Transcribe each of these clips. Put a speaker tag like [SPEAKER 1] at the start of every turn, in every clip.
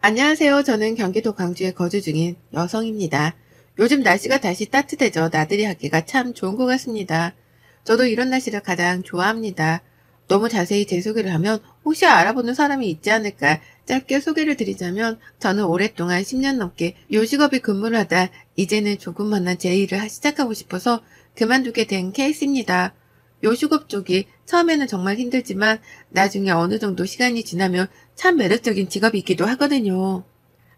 [SPEAKER 1] 안녕하세요. 저는 경기도 광주에 거주 중인 여성입니다. 요즘 날씨가 다시 따뜻해져 나들이 하기가 참 좋은 것 같습니다. 저도 이런 날씨를 가장 좋아합니다. 너무 자세히 제 소개를 하면 혹시 알아보는 사람이 있지 않을까 짧게 소개를 드리자면 저는 오랫동안 10년 넘게 요식업에 근무를 하다 이제는 조금만한 제 일을 시작하고 싶어서 그만두게 된 케이스입니다. 요식업 쪽이 처음에는 정말 힘들지만 나중에 어느 정도 시간이 지나면 참 매력적인 직업이기도 하거든요.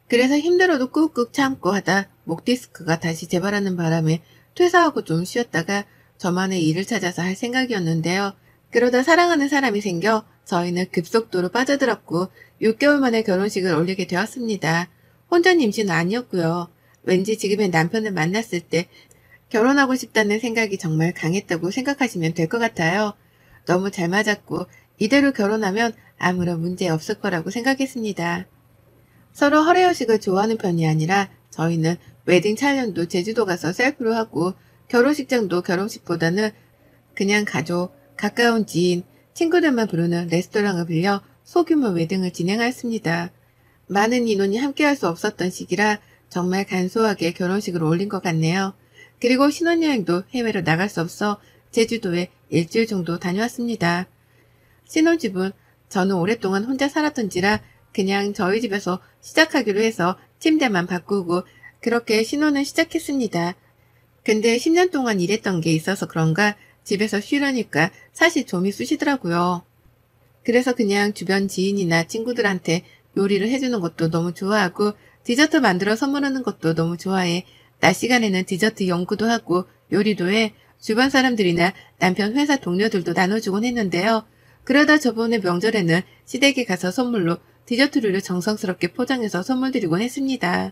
[SPEAKER 1] 그래서 힘들어도 꾹꾹 참고 하다 목 디스크가 다시 재발하는 바람에 퇴사하고 좀 쉬었다가 저만의 일을 찾아서 할 생각이었는데요. 그러다 사랑하는 사람이 생겨 저희는 급속도로 빠져들었고 6개월 만에 결혼식을 올리게 되었습니다. 혼전 임신은 아니었고요. 왠지 지금의 남편을 만났을 때 결혼하고 싶다는 생각이 정말 강했다고 생각하시면 될 것 같아요. 너무 잘 맞았고 이대로 결혼하면 아무런 문제 없을 거라고 생각했습니다. 서로 허례허식을 좋아하는 편이 아니라 저희는 웨딩 촬영도 제주도 가서 셀프로 하고 결혼식장도 결혼식보다는 그냥 가족, 가까운 지인, 친구들만 부르는 레스토랑을 빌려 소규모 웨딩을 진행하였습니다. 많은 인원이 함께할 수 없었던 시기라 정말 간소하게 결혼식을 올린 것 같네요. 그리고 신혼여행도 해외로 나갈 수 없어 제주도에 일주일 정도 다녀왔습니다. 신혼집은 저는 오랫동안 혼자 살았던지라 그냥 저희 집에서 시작하기로 해서 침대만 바꾸고 그렇게 신혼을 시작했습니다. 근데 10년 동안 일했던 게 있어서 그런가 집에서 쉬려니까 사실 좀이 쑤시더라고요. 그래서 그냥 주변 지인이나 친구들한테 요리를 해주는 것도 너무 좋아하고 디저트 만들어 선물하는 것도 너무 좋아해. 낮 시간에는 디저트 연구도 하고 요리도 해. 주변 사람들이나 남편 회사 동료들도 나눠주곤 했는데요. 그러다 저번에 명절에는 시댁에 가서 선물로 디저트류를 정성스럽게 포장해서 선물 드리곤 했습니다.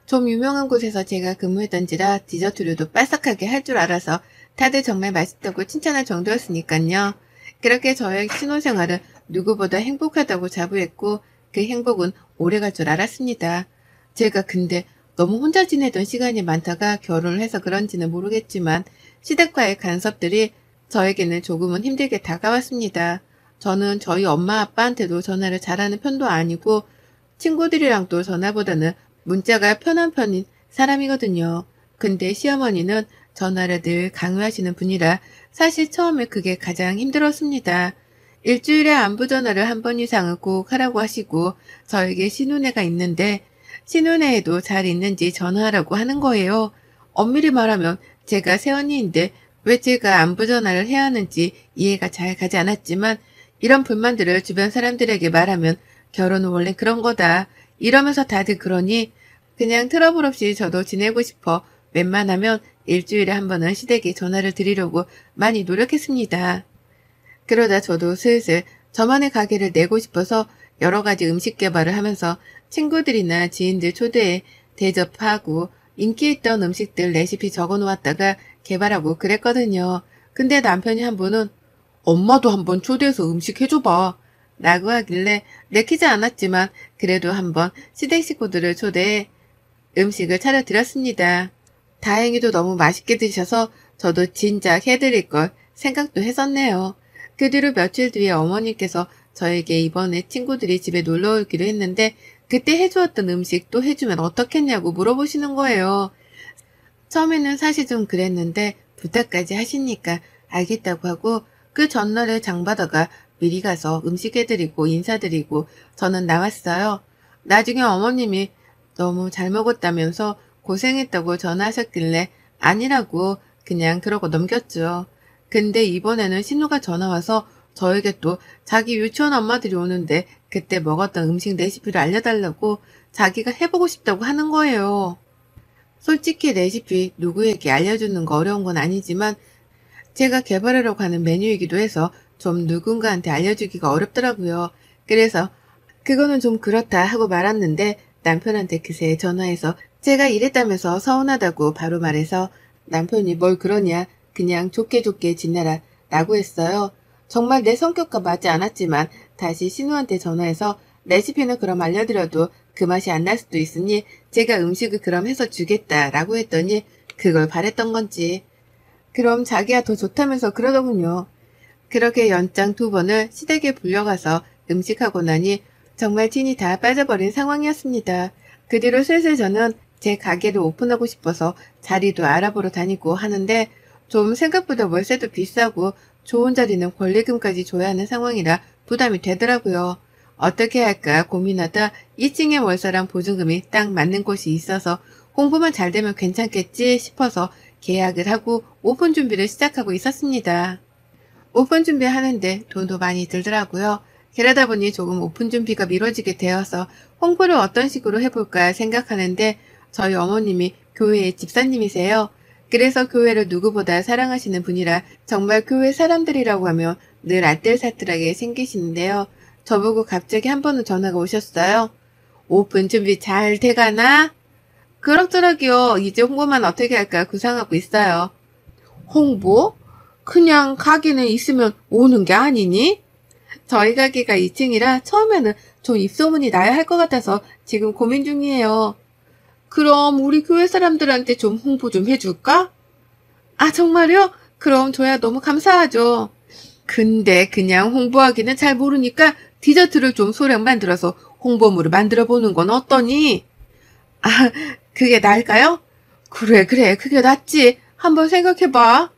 [SPEAKER 1] 좀 유명한 곳에서 제가 근무했던지라 디저트류도 빠삭하게 할 줄 알아서 다들 정말 맛있다고 칭찬할 정도였으니까요. 그렇게 저의 신혼생활은 누구보다 행복하다고 자부했고 그 행복은 오래갈 줄 알았습니다. 제가 근데 너무 혼자 지내던 시간이 많다가 결혼을 해서 그런지는 모르겠지만 시댁과의 간섭들이 저에게는 조금은 힘들게 다가왔습니다. 저는 저희 엄마 아빠한테도 전화를 잘하는 편도 아니고 친구들이랑도 전화보다는 문자가 편한 편인 사람이거든요. 근데 시어머니는 전화를 늘 강요하시는 분이라 사실 처음에 그게 가장 힘들었습니다. 일주일에 안부 전화를 한 번 이상은 꼭 하라고 하시고 저에게 신혼애가 있는데 신혼애에도 잘 있는지 전화하라고 하는 거예요. 엄밀히 말하면 제가 새언니인데 왜 제가 안부 전화를 해야 하는지 이해가 잘 가지 않았지만 이런 불만들을 주변 사람들에게 말하면 결혼은 원래 그런 거다. 이러면서 다들 그러니 그냥 트러블 없이 저도 지내고 싶어 웬만하면 일주일에 한 번은 시댁에 전화를 드리려고 많이 노력했습니다. 그러다 저도 슬슬 저만의 가게를 내고 싶어서 여러 가지 음식 개발을 하면서 친구들이나 지인들 초대해 대접하고 인기 있던 음식들 레시피 적어 놓았다가 개발하고 그랬거든요. 근데 남편이 한 번은 엄마도 한번 초대해서 음식 해줘봐 라고 하길래 내키지 않았지만 그래도 한번 시댁 식구들을 초대해 음식을 차려드렸습니다. 다행히도 너무 맛있게 드셔서 저도 진작 해드릴 걸 생각도 했었네요. 그 뒤로 며칠 뒤에 어머니께서 저에게 이번에 친구들이 집에 놀러 오기로 했는데 그때 해주었던 음식 또 해주면 어떻겠냐고 물어보시는 거예요. 처음에는 사실 좀 그랬는데 부탁까지 하시니까 알겠다고 하고 그 전날에 장바다가 미리 가서 음식 해드리고 인사드리고 저는 나왔어요. 나중에 어머님이 너무 잘 먹었다면서 고생했다고 전화하셨길래 아니라고 그냥 그러고 넘겼죠. 근데 이번에는 신우가 전화와서 저에게 또 자기 유치원 엄마들이 오는데 그때 먹었던 음식 레시피를 알려달라고 자기가 해보고 싶다고 하는 거예요. 솔직히 레시피 누구에게 알려주는 거 어려운 건 아니지만 제가 개발하려고 하는 메뉴이기도 해서 좀 누군가한테 알려주기가 어렵더라고요. 그래서 그거는 좀 그렇다 하고 말았는데 남편한테 그새 전화해서 제가 이랬다면서 서운하다고 바로 말해서 남편이 뭘 그러냐 그냥 좋게 좋게 지내라 라고 했어요. 정말 내 성격과 맞지 않았지만 다시 신우한테 전화해서 레시피는 그럼 알려드려도 그 맛이 안 날 수도 있으니 제가 음식을 그럼 해서 주겠다라고 했더니 그걸 바랬던 건지 그럼 자기야 더 좋다면서 그러더군요. 그렇게 연장 2번을 시댁에 불려가서 음식하고 나니 정말 진이 다 빠져버린 상황이었습니다. 그 뒤로 슬슬 저는 제 가게를 오픈하고 싶어서 자리도 알아보러 다니고 하는데 좀 생각보다 월세도 비싸고 좋은 자리는 권리금까지 줘야 하는 상황이라 부담이 되더라고요. 어떻게 할까 고민하다 2층에 월세랑 보증금이 딱 맞는 곳이 있어서 공부만 잘 되면 괜찮겠지 싶어서 계약을 하고 오픈 준비를 시작하고 있었습니다. 오픈 준비하는데 돈도 많이 들더라고요. 그러다 보니 조금 오픈 준비가 미뤄지게 되어서 홍보를 어떤 식으로 해볼까 생각하는데 저희 어머님이 교회의 집사님이세요. 그래서 교회를 누구보다 사랑하시는 분이라 정말 교회 사람들이라고 하면 늘 알뜰살뜰하게 생기시는데요. 저보고 갑자기 한 번은 전화가 오셨어요. 오픈 준비 잘 돼가나? 그럭저럭이요. 이제 홍보만 어떻게 할까 구상하고 있어요. 홍보? 그냥 가게는 있으면 오는 게 아니니? 저희 가게가 2층이라 처음에는 좀 입소문이 나야 할 것 같아서 지금 고민 중이에요. 그럼 우리 교회 사람들한테 좀 홍보 좀 해줄까? 아, 정말요? 그럼 줘야 너무 감사하죠. 근데 그냥 홍보하기는 잘 모르니까 디저트를 좀 소량 만들어서 홍보물을 만들어 보는 건 어떠니? 아, 그게 나을까요? 그래, 그게 낫지. 한번 생각해봐.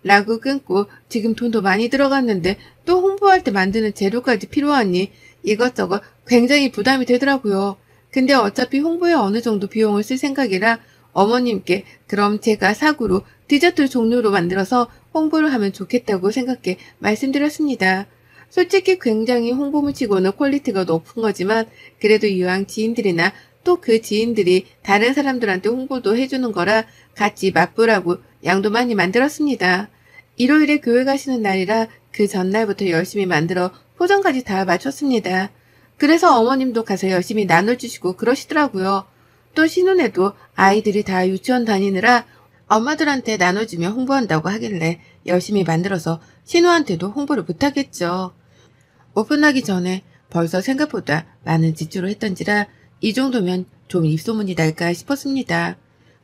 [SPEAKER 1] 라고 끊고 지금 돈도 많이 들어갔는데 또 홍보할 때 만드는 재료까지 필요하니 이것저것 굉장히 부담이 되더라고요. 근데 어차피 홍보에 어느 정도 비용을 쓸 생각이라 어머님께 그럼 제가 사구로 디저트 종류로 만들어서 홍보를 하면 좋겠다고 생각해 말씀드렸습니다. 솔직히 굉장히 홍보물 치고는 퀄리티가 높은 거지만 그래도 이왕 지인들이나 또 그 지인들이 다른 사람들한테 홍보도 해주는 거라 같이 맛보라고 양도 많이 만들었습니다. 일요일에 교회 가시는 날이라 그 전날부터 열심히 만들어 포장까지 다 마쳤습니다. 그래서 어머님도 가서 열심히 나눠주시고 그러시더라고요. 또 신혼에도 아이들이 다 유치원 다니느라 엄마들한테 나눠주며 홍보한다고 하길래 열심히 만들어서 신우한테도 홍보를 부탁했죠. 오픈하기 전에 벌써 생각보다 많은 지출을 했던지라 이 정도면 좀 입소문이 날까 싶었습니다.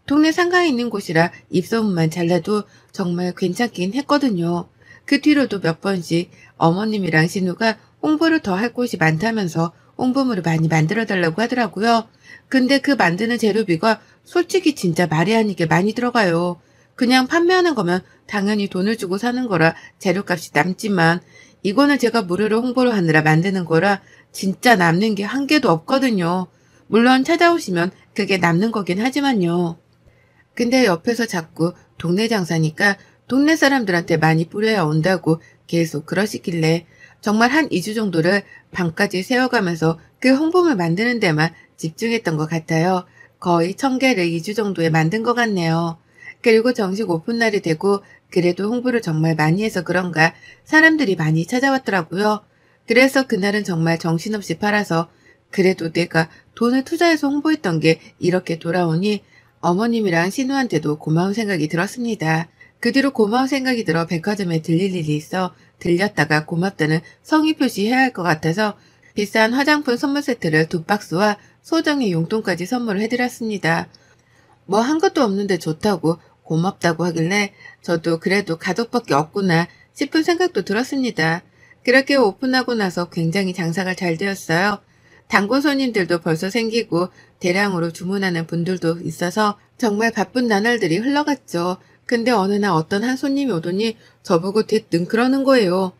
[SPEAKER 1] 동네 상가에 있는 곳이라 입소문만 잘라도 정말 괜찮긴 했거든요. 그 뒤로도 몇 번씩 어머님이랑 신우가 홍보를 더 할 곳이 많다면서 홍보물을 많이 만들어달라고 하더라고요. 근데 그 만드는 재료비가 솔직히 진짜 말이 아니게 많이 들어가요. 그냥 판매하는 거면 당연히 돈을 주고 사는 거라 재료값이 남지만 이거는 제가 무료로 홍보를 하느라 만드는 거라 진짜 남는 게 한 개도 없거든요. 물론 찾아오시면 그게 남는 거긴 하지만요. 근데 옆에서 자꾸 동네 장사니까 동네 사람들한테 많이 뿌려야 온다고 계속 그러시길래 정말 한 2주 정도를 방까지 세워가면서 그 홍보물 만드는 데만 집중했던 것 같아요. 거의 1000개를 2주 정도에 만든 것 같네요. 그리고 정식 오픈날이 되고 그래도 홍보를 정말 많이 해서 그런가 사람들이 많이 찾아왔더라고요. 그래서 그날은 정말 정신없이 팔아서 그래도 내가 돈을 투자해서 홍보했던 게 이렇게 돌아오니 어머님이랑 신우한테도 고마운 생각이 들었습니다. 그 뒤로 고마운 생각이 들어 백화점에 들릴 일이 있어 들렸다가 고맙다는 성의 표시해야 할 것 같아서 비싼 화장품 선물 세트를 2박스와 소정의 용돈까지 선물을 해드렸습니다. 뭐 한 것도 없는데 좋다고 고맙다고 하길래 저도 그래도 가족밖에 없구나 싶은 생각도 들었습니다. 그렇게 오픈하고 나서 굉장히 장사가 잘 되었어요. 단골 손님들도 벌써 생기고 대량으로 주문하는 분들도 있어서 정말 바쁜 나날들이 흘러갔죠. 근데 어느 날 어떤 한 손님이 오더니 저보고 대뜸 그러는 거예요.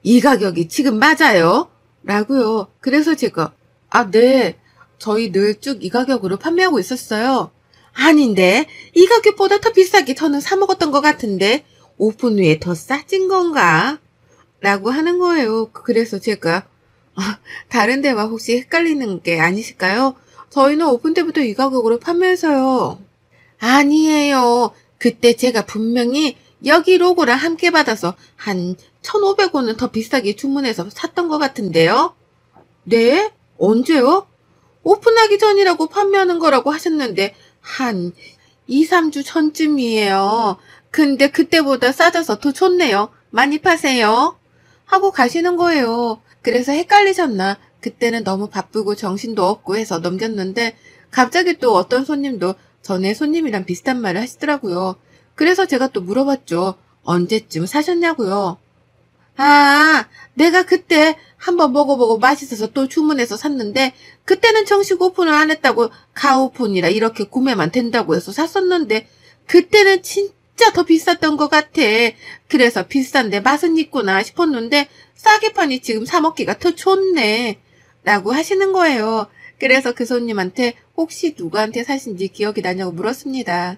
[SPEAKER 1] 이 가격이 지금 맞아요? 라고요. 그래서 제가 네. 저희 늘 쭉 이 가격으로 판매하고 있었어요. 아닌데 이 가격보다 더 비싸게 저는 사 먹었던 것 같은데 오픈 후에 더 싸진 건가? 라고 하는 거예요. 그래서 제가 다른 데와 혹시 헷갈리는 게 아니실까요? 저희는 오픈 때부터 이 가격으로 판매해서요. 아니에요. 그때 제가 분명히 여기 로고랑 함께 받아서 한 1,500원은 더 비싸게 주문해서 샀던 것 같은데요. 네? 언제요? 오픈하기 전이라고 판매하는 거라고 하셨는데 한 2, 3주 전쯤이에요. 근데 그때보다 싸져서 더 좋네요. 많이 파세요. 하고 가시는 거예요. 그래서 헷갈리셨나? 그때는 너무 바쁘고 정신도 없고 해서 넘겼는데 갑자기 또 어떤 손님도 전에 손님이랑 비슷한 말을 하시더라고요. 그래서 제가 또 물어봤죠. 언제쯤 사셨냐고요. 내가 그때 한번 먹어보고 맛있어서 또 주문해서 샀는데 그때는 정식 오픈을 안 했다고 가오픈이라 이렇게 구매만 된다고 해서 샀었는데 그때는 진짜 더 비쌌던 것 같아. 그래서 비싼데 맛은 있구나 싶었는데 싸게 파니 지금 사 먹기가 더 좋네. 라고 하시는 거예요. 그래서 그 손님한테 혹시 누구한테 사신지 기억이 나냐고 물었습니다.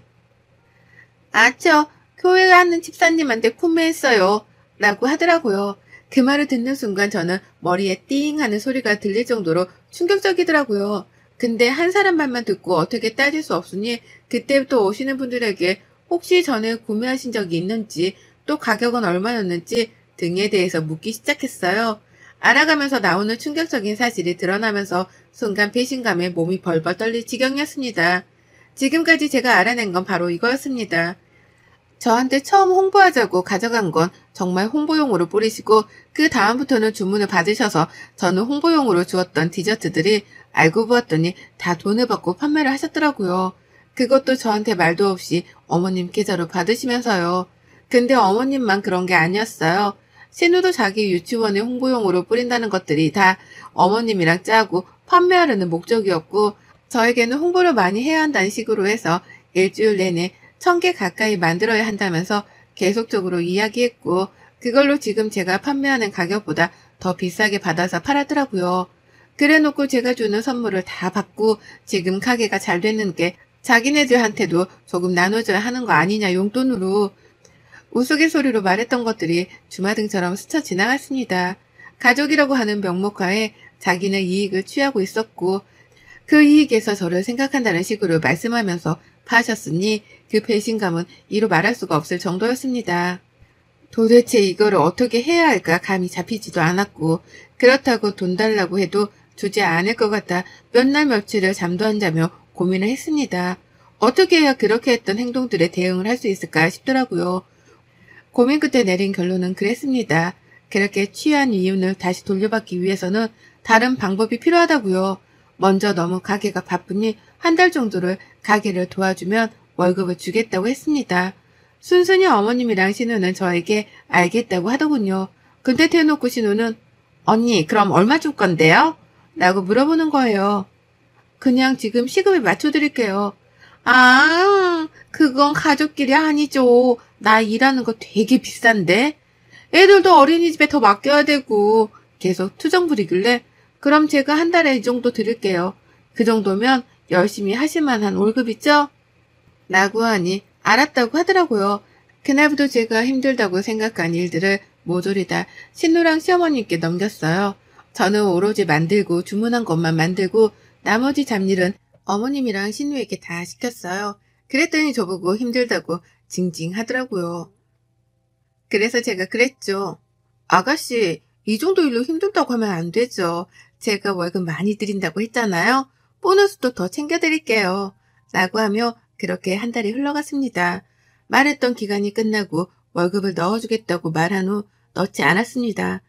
[SPEAKER 1] 저 교회 가는 집사님한테 구매했어요. 라고 하더라고요. 그 말을 듣는 순간 저는 머리에 띵 하는 소리가 들릴 정도로 충격적이더라고요. 근데 한 사람 말만 듣고 어떻게 따질 수 없으니 그때부터 오시는 분들에게 혹시 전에 구매하신 적이 있는지 또 가격은 얼마였는지 등에 대해서 묻기 시작했어요. 알아가면서 나오는 충격적인 사실이 드러나면서 순간 배신감에 몸이 벌벌 떨릴 지경이었습니다. 지금까지 제가 알아낸 건 바로 이거였습니다. 저한테 처음 홍보하자고 가져간 건 정말 홍보용으로 뿌리시고 그 다음부터는 주문을 받으셔서 저는 홍보용으로 주었던 디저트들이 알고 보았더니 다 돈을 받고 판매를 하셨더라고요. 그것도 저한테 말도 없이 어머님 계좌로 받으시면서요. 근데 어머님만 그런 게 아니었어요. 신우도 자기 유치원의 홍보용으로 뿌린다는 것들이 다 어머님이랑 짜고 판매하려는 목적이었고 저에게는 홍보를 많이 해야 한다는 식으로 해서 일주일 내내 1000개 가까이 만들어야 한다면서 계속적으로 이야기했고 그걸로 지금 제가 판매하는 가격보다 더 비싸게 받아서 팔았더라고요. 그래놓고 제가 주는 선물을 다 받고 지금 가게가 잘 되는 게 자기네들한테도 조금 나눠줘야 하는 거 아니냐 용돈으로 우스갯소리로 말했던 것들이 주마등처럼 스쳐 지나갔습니다. 가족이라고 하는 명목하에 자기는 이익을 취하고 있었고 그 이익에서 저를 생각한다는 식으로 말씀하면서 파셨으니 그 배신감은 이루 말할 수가 없을 정도였습니다. 도대체 이거를 어떻게 해야 할까 감이 잡히지도 않았고 그렇다고 돈 달라고 해도 주지 않을 것 같아 몇 날 며칠을 잠도 안 자며 고민을 했습니다. 어떻게 해야 그렇게 했던 행동들에 대응을 할 수 있을까 싶더라고요. 고민 끝에 내린 결론은 그랬습니다. 그렇게 취한 이윤을 다시 돌려받기 위해서는 다른 방법이 필요하다고요. 먼저 너무 가게가 바쁘니 한 달 정도를 가게를 도와주면 월급을 주겠다고 했습니다. 순순히 어머님이랑 신우는 저에게 알겠다고 하더군요. 근데 대놓고 신우는 언니 그럼 얼마 줄 건데요? 라고 물어보는 거예요. 그냥 지금 시급에 맞춰드릴게요. 그건 가족끼리 아니죠. 나 일하는 거 되게 비싼데. 애들도 어린이집에 더 맡겨야 되고 계속 투정 부리길래 그럼 제가 한 달에 이 정도 드릴게요. 그 정도면 열심히 하실 만한 월급이죠? 라고 하니 알았다고 하더라고요. 그날부터 제가 힘들다고 생각한 일들을 모조리 다 신우랑 시어머님께 넘겼어요. 저는 오로지 만들고 주문한 것만 만들고 나머지 잡일은 어머님이랑 신우에게 다 시켰어요. 그랬더니 저보고 힘들다고 징징하더라고요. 그래서 제가 그랬죠. 아가씨, 이 정도 일로 힘들다고 하면 안 되죠. 제가 월급 많이 드린다고 했잖아요. 보너스도 더 챙겨드릴게요. 라고 하며 그렇게 한 달이 흘러갔습니다. 말했던 기간이 끝나고 월급을 넣어주겠다고 말한 후 넣지 않았습니다.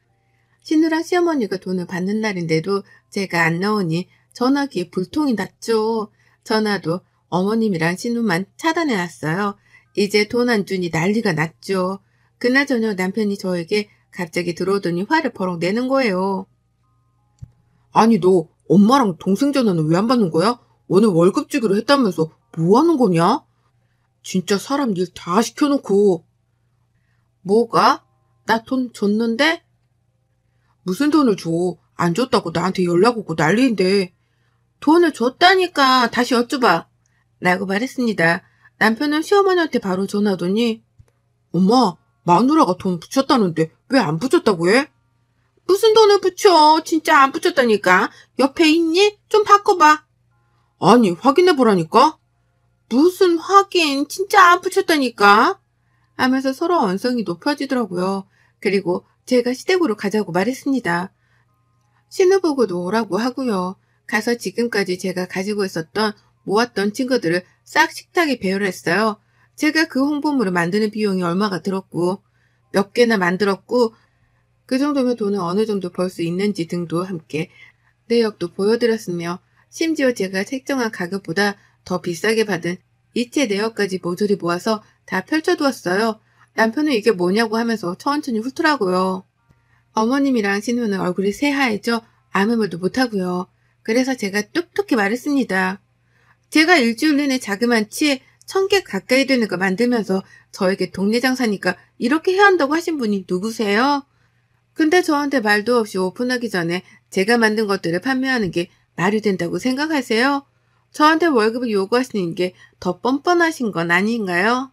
[SPEAKER 1] 신우랑 시어머니가 돈을 받는 날인데도 제가 안 넣으니 전화기에 불통이 났죠. 전화도 어머님이랑 신우만 차단해놨어요. 이제 돈 안 주니 난리가 났죠. 그날 저녁 남편이 저에게 갑자기 들어오더니 화를 버럭 내는 거예요. 아니 너 엄마랑 동생 전화는 왜 안 받는 거야? 오늘 월급 주기로 했다면서 뭐 하는 거냐? 진짜 사람 일 다 시켜놓고. 뭐가? 나 돈 줬는데? 무슨 돈을 줘? 안 줬다고 나한테 연락 오고 난리인데. 돈을 줬다니까 다시 여쭤봐. 라고 말했습니다. 남편은 시어머니한테 바로 전화하더니 엄마, 마누라가 돈 붙였다는데 왜 안 붙였다고 해? 무슨 돈을 붙여? 진짜 안 붙였다니까. 옆에 있니? 좀 바꿔봐. 아니, 확인해보라니까. 무슨 확인? 진짜 안 붙였다니까. 하면서 서로 언성이 높아지더라고요. 그리고 제가 시댁으로 가자고 말했습니다. 신우 보고도 오라고 하고요. 가서 지금까지 제가 가지고 있었던 모았던 친구들을 싹 식탁에 배열했어요. 제가 그 홍보물을 만드는 비용이 얼마가 들었고 몇 개나 만들었고 그 정도면 돈을 어느 정도 벌 수 있는지 등도 함께 내역도 보여드렸으며 심지어 제가 책정한 가격보다 더 비싸게 받은 이체 내역까지 모조리 모아서 다 펼쳐두었어요. 남편은 이게 뭐냐고 하면서 천천히 훑더라고요. 어머님이랑 신우는 얼굴이 새하얘져 아무 말도 못하고요. 그래서 제가 뚝뚝히 말했습니다. 제가 일주일 내내 자그만치 1000개 가까이 되는 거 만들면서 저에게 동네 장사니까 이렇게 해야 한다고 하신 분이 누구세요? 근데 저한테 말도 없이 오픈하기 전에 제가 만든 것들을 판매하는 게 말이 된다고 생각하세요? 저한테 월급을 요구하시는 게 더 뻔뻔하신 건 아닌가요?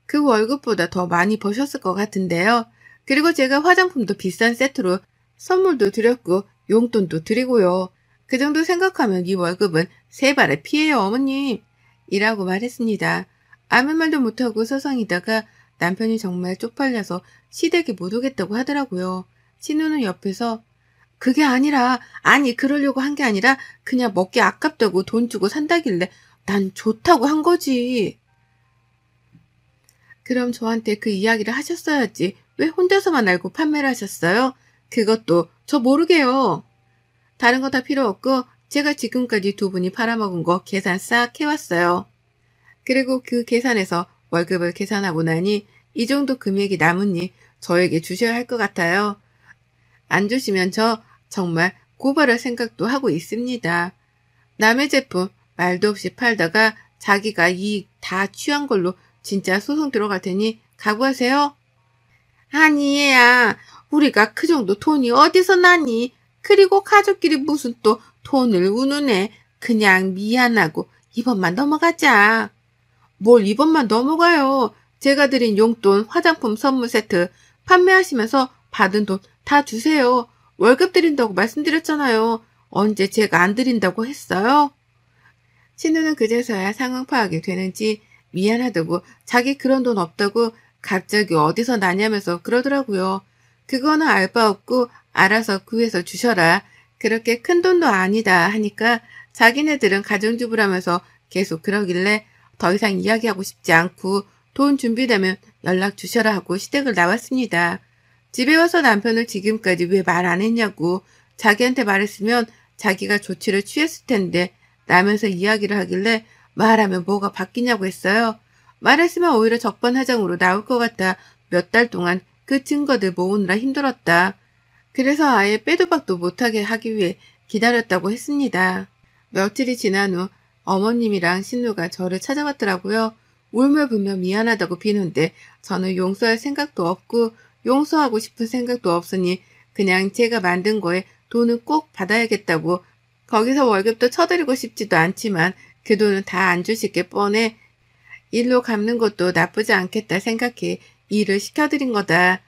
[SPEAKER 1] 그 월급보다 더 많이 버셨을 것 같은데요. 그리고 제가 화장품도 비싼 세트로 선물도 드렸고 용돈도 드리고요. 그 정도 생각하면 이 월급은 세 발의 피해요, 어머님. 이라고 말했습니다. 아무 말도 못하고 서성이다가 남편이 정말 쪽팔려서 시댁에 못 오겠다고 하더라고요. 신우는 옆에서 그게 아니라, 아니 그러려고 한 게 아니라 그냥 먹기 아깝다고 돈 주고 산다길래 난 좋다고 한 거지. 그럼 저한테 그 이야기를 하셨어야지. 왜 혼자서만 알고 판매를 하셨어요? 그것도 저 모르게요. 다른 거 다 필요 없고 제가 지금까지 두 분이 팔아먹은 거 계산 싹 해왔어요. 그리고 그 계산에서 월급을 계산하고 나니 이 정도 금액이 남으니 저에게 주셔야 할 것 같아요. 안 주시면 저 정말 고발할 생각도 하고 있습니다. 남의 제품 말도 없이 팔다가 자기가 이익 다 취한 걸로 진짜 소송 들어갈 테니 각오하세요. 아니 얘야, 우리가 그 정도 돈이 어디서 나니? 그리고 가족끼리 무슨 또 돈을 우누네. 그냥 미안하고 이번만 넘어가자. 뭘 이번만 넘어가요. 제가 드린 용돈, 화장품 선물 세트 판매하시면서 받은 돈 다 주세요. 월급 드린다고 말씀드렸잖아요. 언제 제가 안 드린다고 했어요? 신우는 그제서야 상황 파악이 되는지 미안하다고 자기 그런 돈 없다고 갑자기 어디서 나냐면서 그러더라고요. 그거는 알 바 없고 알아서 구해서 주셔라. 그렇게 큰 돈도 아니다 하니까 자기네들은 가정주부라면서 계속 그러길래 더 이상 이야기하고 싶지 않고 돈 준비되면 연락 주셔라 하고 시댁을 나왔습니다. 집에 와서 남편을 지금까지 왜 말 안 했냐고 자기한테 말했으면 자기가 조치를 취했을 텐데 라면서 이야기를 하길래 말하면 뭐가 바뀌냐고 했어요. 말했으면 오히려 적반하장으로 나올 것 같아 몇 달 동안 그 증거들 모으느라 힘들었다. 그래서 아예 빼도 박도 못하게 하기 위해 기다렸다고 했습니다. 며칠이 지난 후 어머님이랑 신우가 저를 찾아왔더라고요. 울며불며 미안하다고 비는데 저는 용서할 생각도 없고 용서하고 싶은 생각도 없으니 그냥 제가 만든 거에 돈은 꼭 받아야겠다고 거기서 월급도 쳐드리고 싶지도 않지만 그 돈은 다 안 주실 게 뻔해 일로 갚는 것도 나쁘지 않겠다 생각해 일을 시켜드린 거다.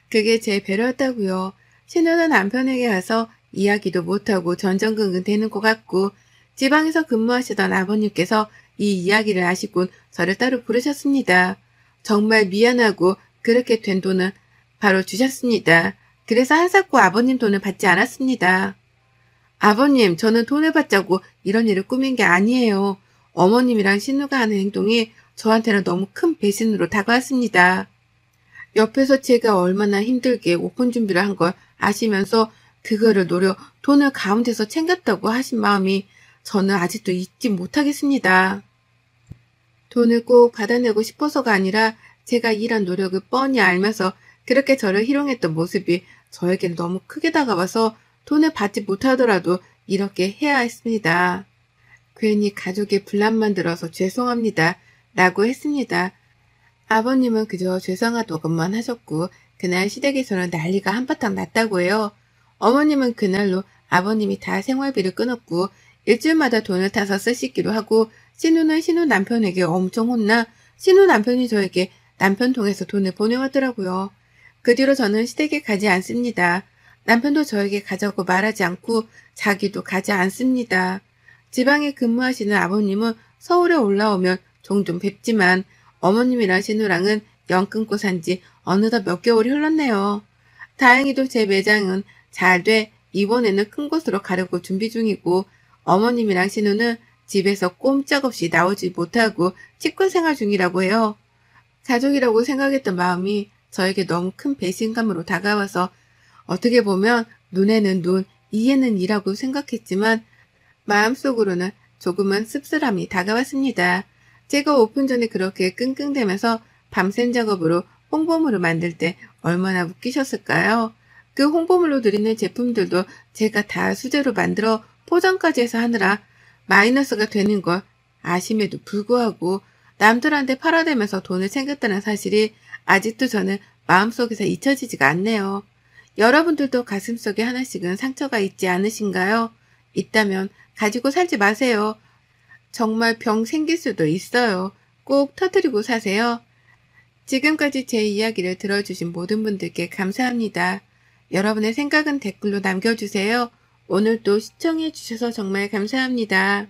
[SPEAKER 1] 그게 제 배려였다고요. 신우는 남편에게 가서 이야기도 못하고 전전긍긍 되는 것 같고 지방에서 근무하시던 아버님께서 이 이야기를 아시곤 저를 따로 부르셨습니다. 정말 미안하고 그렇게 된 돈은 바로 주셨습니다. 그래서 한사코 아버님 돈을 받지 않았습니다. 아버님, 저는 돈을 받자고 이런 일을 꾸민 게 아니에요. 어머님이랑 신우가 하는 행동이 저한테는 너무 큰 배신으로 다가왔습니다. 옆에서 제가 얼마나 힘들게 오픈 준비를 한 걸 아시면서 그거를 노려 돈을 가운데서 챙겼다고 하신 마음이 저는 아직도 잊지 못하겠습니다. 돈을 꼭 받아내고 싶어서가 아니라 제가 일한 노력을 뻔히 알면서 그렇게 저를 희롱했던 모습이 저에겐 너무 크게 다가와서 돈을 받지 못하더라도 이렇게 해야 했습니다. 괜히 가족의 분란만 들어서 죄송합니다. 라고 했습니다. 아버님은 그저 죄송하다고만 하셨고 그날 시댁에서는 난리가 한바탕 났다고 해요. 어머님은 그날로 아버님이 다 생활비를 끊었고 일주일마다 돈을 타서 쓰시기로 하고 신우는 신우 남편에게 엄청 혼나 신우 남편이 저에게 남편 통해서 돈을 보내왔더라고요. 그 뒤로 저는 시댁에 가지 않습니다. 남편도 저에게 가자고 말하지 않고 자기도 가지 않습니다. 지방에 근무하시는 아버님은 서울에 올라오면 종종 뵙지만 어머님이랑 신우랑은 연 끊고 산 지 어느덧 몇 개월이 흘렀네요. 다행히도 제 매장은 잘 돼 이번에는 큰 곳으로 가려고 준비 중이고 어머님이랑 신우는 집에서 꼼짝없이 나오지 못하고 치과 생활 중이라고 해요. 가족이라고 생각했던 마음이 저에게 너무 큰 배신감으로 다가와서 어떻게 보면 눈에는 눈, 이에는 이라고 생각했지만 마음속으로는 조금은 씁쓸함이 다가왔습니다. 제가 오픈 전에 그렇게 끙끙대면서 밤샘 작업으로 홍보물을 만들 때 얼마나 웃기셨을까요? 그 홍보물로 드리는 제품들도 제가 다 수제로 만들어 포장까지 해서 하느라 마이너스가 되는 걸 아심에도 불구하고 남들한테 팔아대면서 돈을 챙겼다는 사실이 아직도 저는 마음속에서 잊혀지지가 않네요. 여러분들도 가슴속에 하나씩은 상처가 있지 않으신가요? 있다면 가지고 살지 마세요. 정말 병 생길 수도 있어요. 꼭 터뜨리고 사세요. 지금까지 제 이야기를 들어주신 모든 분들께 감사합니다. 여러분의 생각은 댓글로 남겨주세요. 오늘도 시청해주셔서 정말 감사합니다.